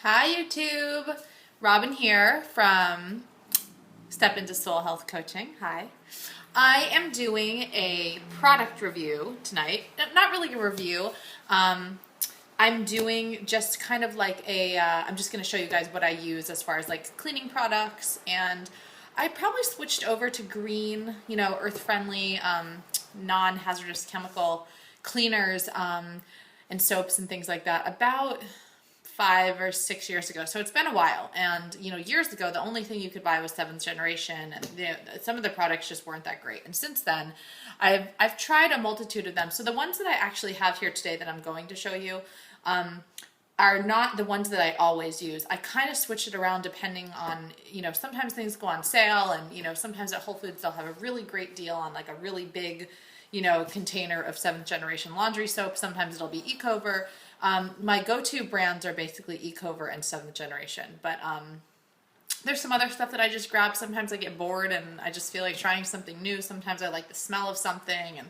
Hi YouTube, Robin here from Step Into Soul Health Coaching. Hi. I am doing a product review tonight. Not really a review. I'm doing just kind of like I'm just going to show you guys what I use as far as like cleaning products, and I probably switched over to green, earth-friendly, non-hazardous chemical cleaners and soaps and things like that about 5 or 6 years ago. So it's been a while. And, years ago, the only thing you could buy was seventh generation, and some of the products just weren't that great. And since then, I've tried a multitude of them. So the ones that I actually have here today that I'm going to show you are not the ones that I always use. I kind of switch it around depending on, sometimes things go on sale, and, sometimes at Whole Foods they'll have a really great deal on like a really big, container of seventh generation laundry soap. Sometimes it'll be Ecover. My go-to brands are basically Ecover and seventh generation, but there's some other stuff that I just grab. Sometimes I get bored and I just feel like trying something new. Sometimes I like the smell of something, and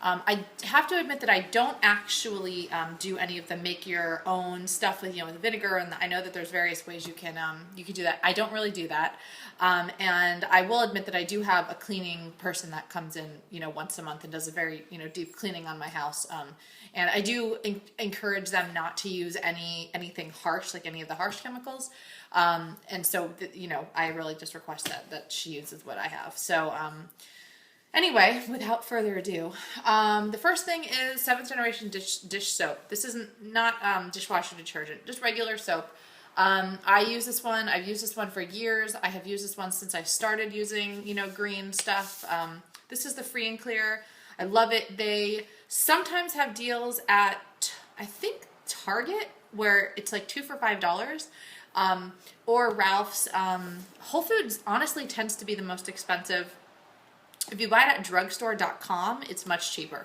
I have to admit that I don't actually do any of the make your own stuff with with vinegar, and I know that there's various ways you can do that. I don't really do that, and I will admit that I do have a cleaning person that comes in once a month and does a very deep cleaning on my house, and I do encourage them not to use anything harsh, like any of the harsh chemicals, and so I really just request that she uses what I have. So anyway, without further ado, the first thing is seventh generation dish soap. This isn't not dishwasher detergent, just regular soap. I use this one. I've used this one for years. I have used this one since I started using green stuff. This is the Free and Clear. I love it. They sometimes have deals at, I think, Target, where it's like 2 for $5. Or Ralph's. Whole Foods honestly tends to be the most expensive. If you buy it at drugstore.com, it's much cheaper.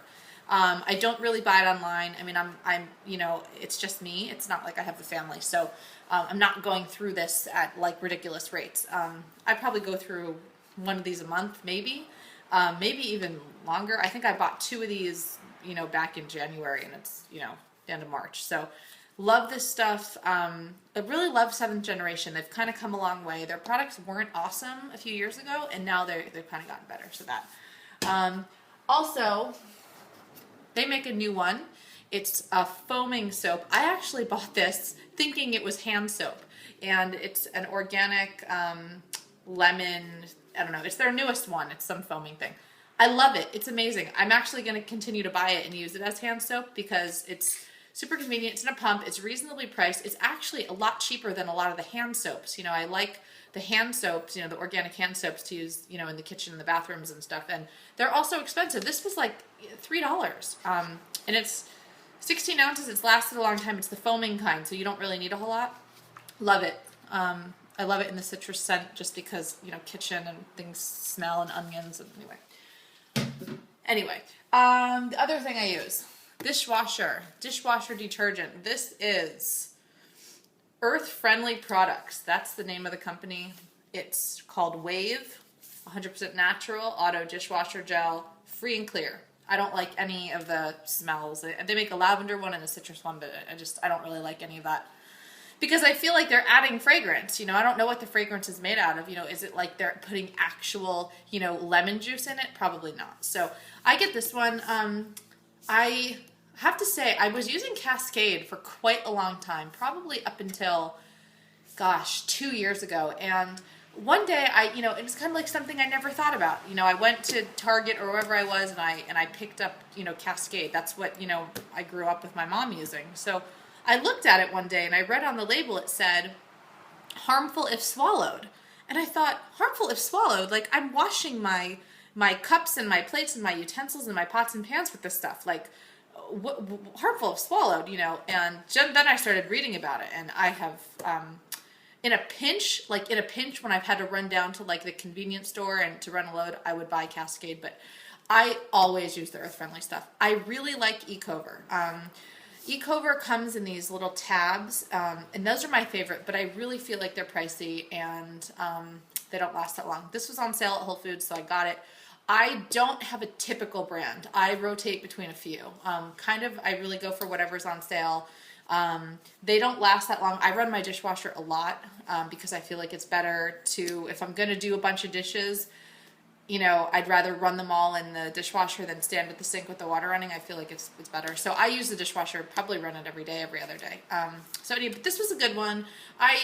I don't really buy it online. I mean, I'm it's just me. It's not like I have a family, so I'm not going through this at like ridiculous rates. I probably go through one of these a month, maybe even longer. I think I bought 2 of these, back in January, and it's the end of March. So love this stuff. I really love seventh generation. They've kind of come a long way. Their products weren't awesome a few years ago, and now they've kind of gotten better. So that. Also, they make a new one. It's a foaming soap. I actually bought this thinking it was hand soap, and it's an organic lemon. I don't know. It's their newest one. It's some foaming thing. I love it. It's amazing. I'm actually going to continue to buy it and use it as hand soap because it's super convenient. It's in a pump. It's reasonably priced. It's actually a lot cheaper than a lot of the hand soaps. I like the hand soaps, the organic hand soaps to use, in the kitchen and the bathrooms and stuff. And they're also expensive. This was like $3. And it's 16 ounces. It's lasted a long time. It's the foaming kind, so you don't really need a whole lot. Love it. I love it in the citrus scent just because, kitchen and things smell, and onions, and Anyway, the other thing I use, dishwasher detergent. This is Earth-Friendly Products. That's the name of the company. It's called Wave, 100% natural, auto dishwasher gel, free and clear. I don't like any of the smells. They make a lavender one and a citrus one, but I don't really like any of that, because I feel like they're adding fragrance. I don't know what the fragrance is made out of. Is it like they're putting actual, lemon juice in it? Probably not. So I get this one. I have to say, I was using Cascade for quite a long time, probably up until, 2 years ago. And one day it was kind of like something I never thought about. I went to Target or wherever I was, and I picked up, Cascade. That's what, I grew up with my mom using. So I looked at it one day and I read on the label, it said, harmful if swallowed. And I thought, harmful if swallowed? Like, I'm washing my cups and my plates and my utensils and my pots and pans with this stuff. Like, harmful if swallowed, And then I started reading about it, and I have, in a pinch when I've had to run down to like the convenience store and to run a load, I would buy Cascade, but I always use the earth-friendly stuff. I really like Ecover. Ecover comes in these little tabs, and those are my favorite, but I really feel like they're pricey, and they don't last that long. This was on sale at Whole Foods, so I got it. I don't have a typical brand. I rotate between a few. I really go for whatever's on sale. They don't last that long. I run my dishwasher a lot because I feel like it's better to, if I'm going to do a bunch of dishes, you know, I'd rather run them all in the dishwasher than stand at the sink with the water running. I feel like it's better. So I use the dishwasher, probably run it every day, every other day. So anyway, but this was a good one. I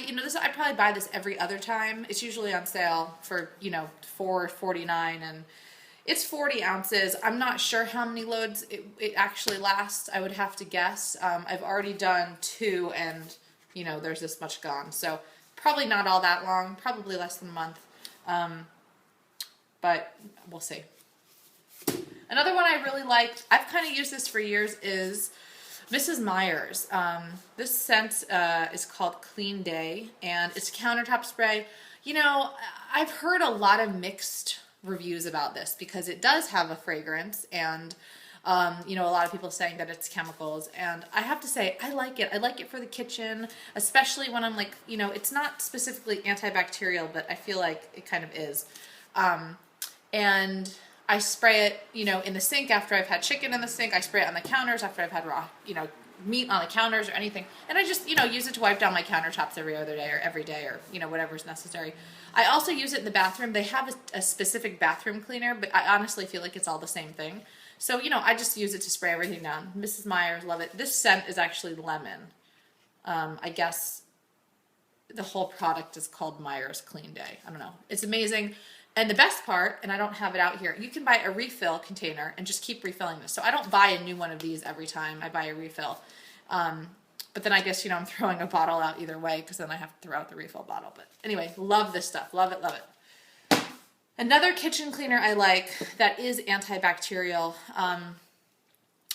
probably buy this every other time. It's usually on sale for, you know, $4.49, and it's 40 ounces. I'm not sure how many loads it actually lasts. I would have to guess. I've already done 2, and, you know, there's this much gone. So probably not all that long, probably less than a month. But we'll see. Another one I really liked, I've kind of used this for years, is Mrs. Meyer's. This scent is called Clean Day, and it's a countertop spray. You know, I've heard a lot of mixed reviews about this because it does have a fragrance, and you know, a lot of people saying that it's chemicals, and I have to say I like it. I like it for the kitchen, especially when I'm like, you know, it's not specifically antibacterial, but I feel like it kind of is. And I spray it, you know, in the sink after I've had chicken in the sink. I spray it on the counters after I've had raw, you know, meat on the counters or anything. And I just, you know, use it to wipe down my countertops every other day or every day, or, you know, whatever's necessary. I also use it in the bathroom. They have a specific bathroom cleaner, but I honestly feel like it's all the same thing. So, you know, I just use it to spray everything down. Mrs. Meyer's, love it. This scent is actually lemon. I guess the whole product is called Meyer's Clean Day. I don't know. It's amazing. And the best part, and I don't have it out here, you can buy a refill container and just keep refilling this. So I don't buy a new one of these every time I buy a refill. But then I guess, you know, I'm throwing a bottle out either way because then I have to throw out the refill bottle. But anyway, love this stuff. Love it, love it. Another kitchen cleaner I like that is antibacterial. I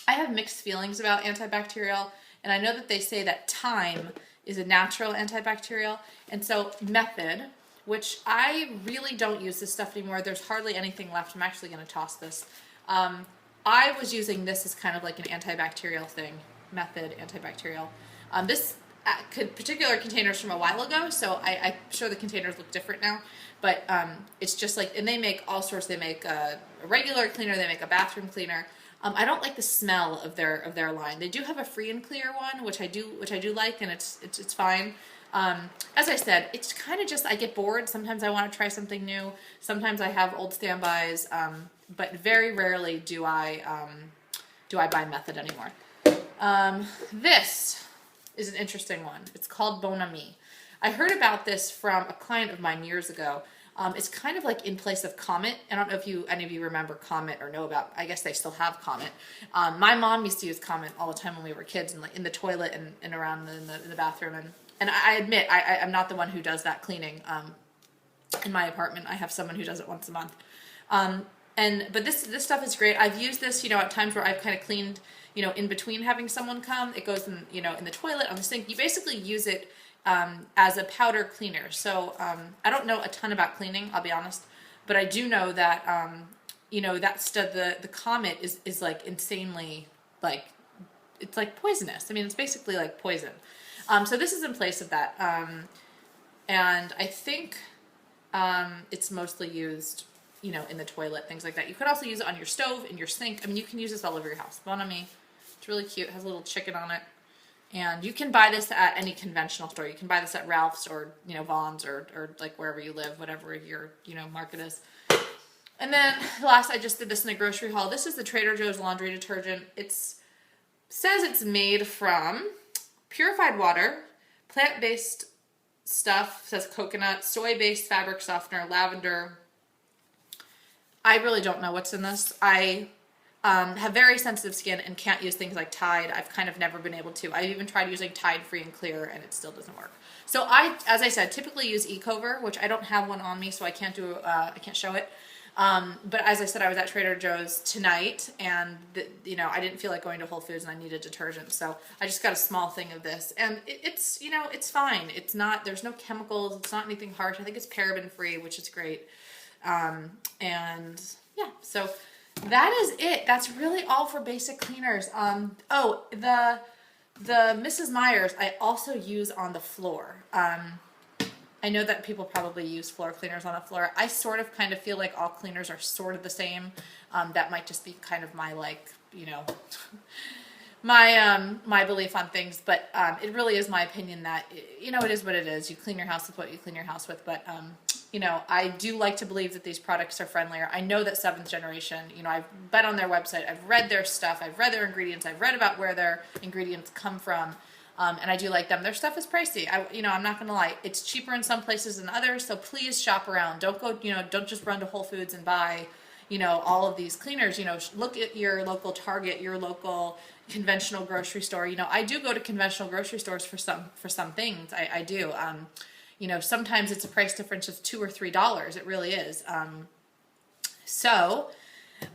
have mixed feelings about antibacterial, and I know that they say that thyme is a natural antibacterial. And so Method, which I really don't use this stuff anymore. There's hardly anything left. I'm actually going to toss this. I was using this as kind of like an antibacterial thing. Method antibacterial. This particular containers from a while ago, so I'm sure the containers look different now. But it's just like, and they make all sorts. They make a regular cleaner. They make a bathroom cleaner. I don't like the smell of their line. They do have a free and clear one, which I do like, and it's fine. As I said, it's kind of just, I get bored. Sometimes I want to try something new. Sometimes I have old standbys, but very rarely do I buy Method anymore. This is an interesting one. It's called Bon Ami. I heard about this from a client of mine years ago. It's kind of like in place of Comet. I don't know if any of you remember Comet or know about, I guess they still have Comet. My mom used to use Comet all the time when we were kids, and like in the toilet and around in the bathroom. And I admit, I'm not the one who does that cleaning. In my apartment, I have someone who does it once a month. But this stuff is great. I've used this, you know, at times where I've kind of cleaned, you know, in between having someone come. It goes in, you know, in the toilet, on the sink. You basically use it as a powder cleaner. So I don't know a ton about cleaning, I'll be honest, but I do know that you know, that stuff, the Comet is like insanely, like, it's like poisonous. I mean, it's basically like poison. So this is in place of that, and I think it's mostly used, you know, in the toilet, things like that. You could also use it on your stove, in your sink. I mean, you can use this all over your house. Bon Ami, it's really cute. It has a little chicken on it. And you can buy this at any conventional store. You can buy this at Ralph's or, you know, Vaughn's or like wherever you live, whatever your, you know, market is. And then last, I just did this in a grocery haul. This is the Trader Joe's laundry detergent. It says it's made from purified water, plant-based stuff, says coconut, soy-based fabric softener, lavender. I really don't know what's in this. I have very sensitive skin and can't use things like Tide. I've kind of never been able to. I've even tried using Tide Free and Clear, and it still doesn't work. So as I said, typically use Ecover, which I don't have one on me, so I can't show it. But as I said, I was at Trader Joe's tonight, and you know, I didn't feel like going to Whole Foods, and I needed detergent, so I just got a small thing of this, and it's, you know, it's fine. It's not, there's no chemicals. It's not anything harsh. I think it's paraben free, which is great. And yeah, so that is it. That's really all for basic cleaners. Oh, the Mrs. Meyer's I also use on the floor. I know that people probably use floor cleaners on the floor. I sort of kind of feel like all cleaners are sort of the same. That might just be kind of my, like, you know, my belief on things, but it really is my opinion that it is what it is. You clean your house with what you clean your house with, but I do like to believe that these products are friendlier. I know that Seventh Generation, I've been on their website, I've read their stuff, I've read their ingredients, I've read about where their ingredients come from, and I do like them. Their stuff is pricey. I'm not gonna lie, it's cheaper in some places than others. So please shop around. Don't go, don't just run to Whole Foods and buy all of these cleaners. Look at your local Target, your local conventional grocery store. I do go to conventional grocery stores for some things. I do. Sometimes it's a price difference of $2 or $3. It really is. So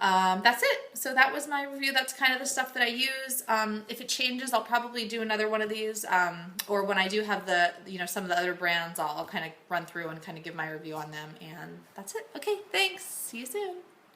that's it. So that was my review. That's kind of the stuff that I use. If it changes, I'll probably do another one of these. Or when I do have the, some of the other brands, I'll kind of run through and kind of give my review on them. And that's it. Okay, thanks. See you soon.